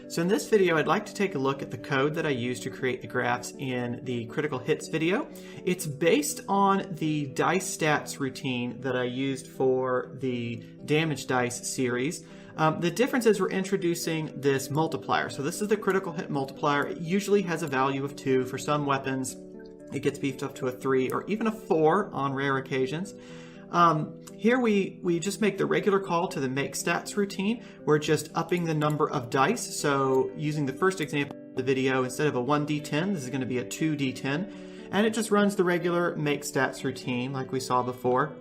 So in this video, I'd like to take a look at the code that I used to create the graphs in the critical hits video. It's based on the dice stats routine that I used for the damage dice series. The difference is we're introducing this multiplier. So this is the critical hit multiplier. It usually has a value of 2. For some weapons, it gets beefed up to a 3 or even a 4 on rare occasions. Here we just make the regular call to the make stats routine. We're just upping the number of dice. So using the first example of the video, instead of a 1d10, this is going to be a 2d10. And it just runs the regular make stats routine like we saw before.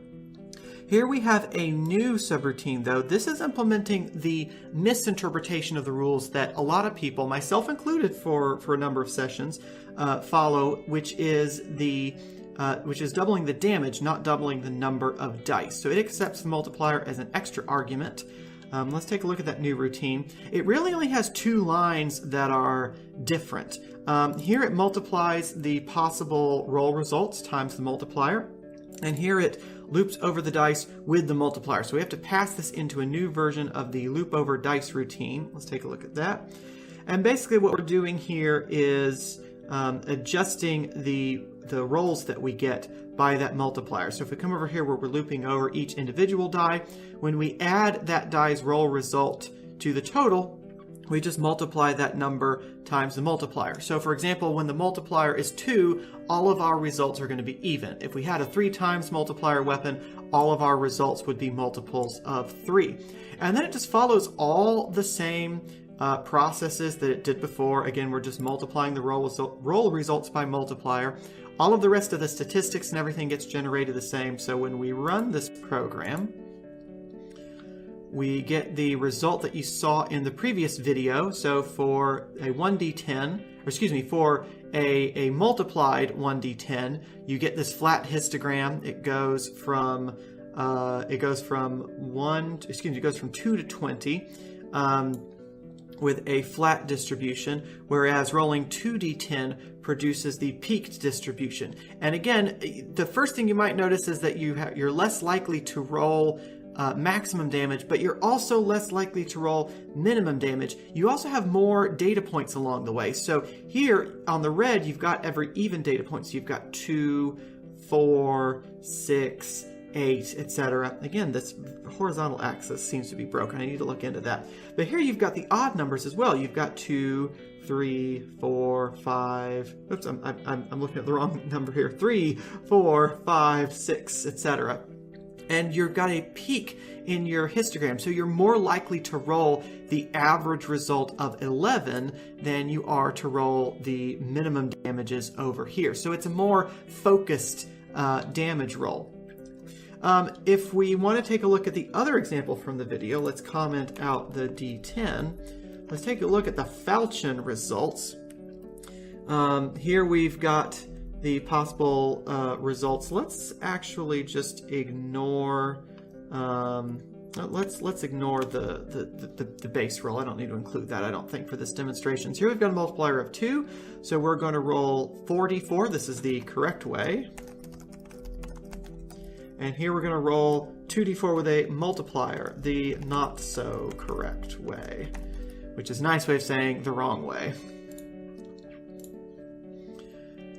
Here we have a new subroutine though. This is implementing the misinterpretation of the rules that a lot of people, myself included for a number of sessions, follow, which is doubling the damage, not doubling the number of dice. So it accepts the multiplier as an extra argument. Let's take a look at that new routine. It really only has 2 lines that are different. Here it multiplies the possible roll results times the multiplier. And here it loops over the dice with the multiplier. So we have to pass this into a new version of the loop over dice routine. Let's take a look at that. And basically what we're doing here is adjusting the rolls that we get by that multiplier. So if we come over here where we're looping over each individual die, when we add that die's roll result to the total, we just multiply that number times the multiplier. So for example, when the multiplier is 2, all of our results are going to be even. If we had a 3 times multiplier weapon, all of our results would be multiples of 3. And then it just follows all the same processes that it did before. Again, we're just multiplying the roll results by multiplier. All of the rest of the statistics and everything gets generated the same. So when we run this program, we get the result that you saw in the previous video. So for a 1d10, or excuse me, for a multiplied 1d10, you get this flat histogram. It goes from 2 to 20. With a flat distribution, whereas rolling 2d10 produces the peaked distribution. And again, the first thing you might notice is that you're less likely to roll maximum damage, but you're also less likely to roll minimum damage. You also have more data points along the way. So here on the red, you've got every even data point. So you've got 2, 4, 6, 8, etc. Again, this horizontal axis seems to be broken. I need to look into that. But here you've got the odd numbers as well. You've got 2, 3, 4, 5. Oops, I'm looking at the wrong number here. 3, 4, 5, 6, etc. And you've got a peak in your histogram. So you're more likely to roll the average result of 11 than you are to roll the minimum damages over here. So it's a more focused damage roll. If we want to take a look at the other example from the video, let's comment out the D10. Let's take a look at the falchion results. Here we've got the possible results. Let's actually just ignore. Let's ignore the base roll. I don't need to include that, I don't think, for this demonstration. So here we've got a multiplier of 2. So we're going to roll 4d4. This is the correct way. And here we're going to roll 2d4 with a multiplier, the not so correct way, which is a nice way of saying the wrong way.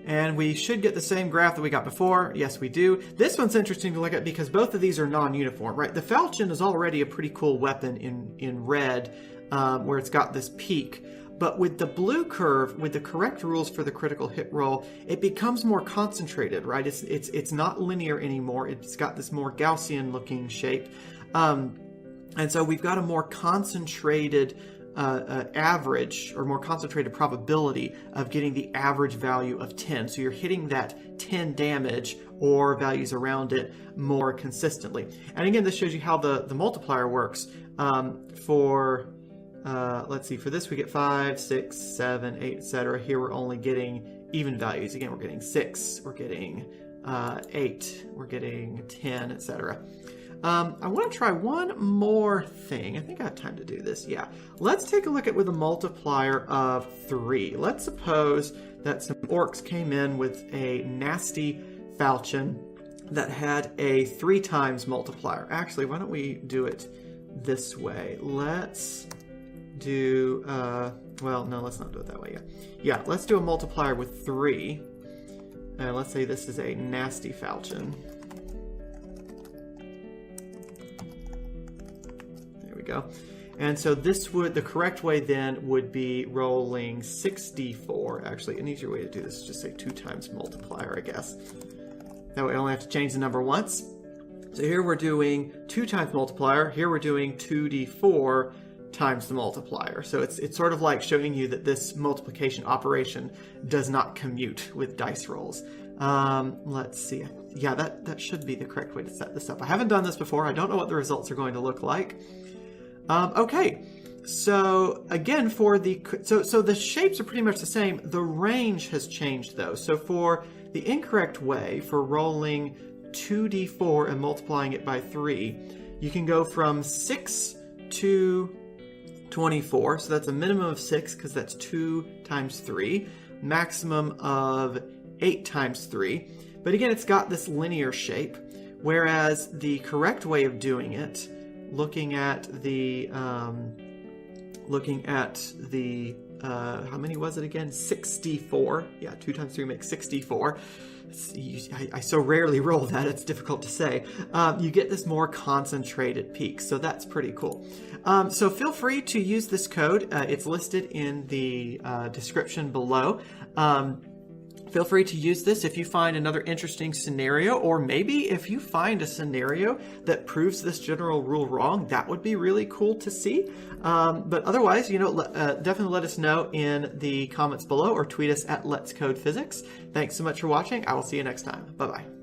And we should get the same graph that we got before. Yes, we do. This one's interesting to look at because both of these are non-uniform, right? The falchion is already a pretty cool weapon in red, where it's got this peak. But with the blue curve, with the correct rules for the critical hit roll, it becomes more concentrated, right? It's not linear anymore. It's got this more Gaussian looking shape. And so we've got a more concentrated average, or more concentrated probability of getting the average value of 10. So you're hitting that 10 damage or values around it more consistently. And again, this shows you how the multiplier works. Let's see, for this we get 5, 6, 7, 8, etc. Here we're only getting even values. Again, we're getting 6, we're getting 8, we're getting 10, etc. I want to try one more thing. I think I have time to do this. Yeah. Let's take a look at with a multiplier of 3. Let's suppose that some orcs came in with a nasty falchion that had a 3 times multiplier. Actually, why don't we do it this way? Let's do, well, no, let's not do it that way yet. Yeah, let's do a multiplier with 3. And let's say this is a nasty falchion. There we go. And so this would, the correct way then would be rolling 6d4. Actually, an easier way to do this is just say 2 times multiplier, I guess. That way I only have to change the number once. So here we're doing 2 times multiplier. Here we're doing 2d4 times the multiplier. So it's sort of like showing you that this multiplication operation does not commute with dice rolls. Let's see. Yeah, that should be the correct way to set this up. I haven't done this before. I don't know what the results are going to look like. Okay, so again, for the so the shapes are pretty much the same. The range has changed though. So for the incorrect way, for rolling 2d4 and multiplying it by 3, you can go from 6 to 24. So that's a minimum of 6 because that's 2 times 3, maximum of 8 times 3. But again, it's got this linear shape, whereas the correct way of doing it, looking at the how many was it again? 64. Yeah, 2 times 3 makes 64. I so rarely roll that, it's difficult to say. You get this more concentrated peak, so that's pretty cool. So feel free to use this code. It's listed in the description below. Feel free to use this if you find another interesting scenario, or maybe if you find a scenario that proves this general rule wrong. That would be really cool to see. But otherwise, definitely let us know in the comments below or tweet us at Let's Code Physics. Thanks so much for watching. I will see you next time. Bye-bye.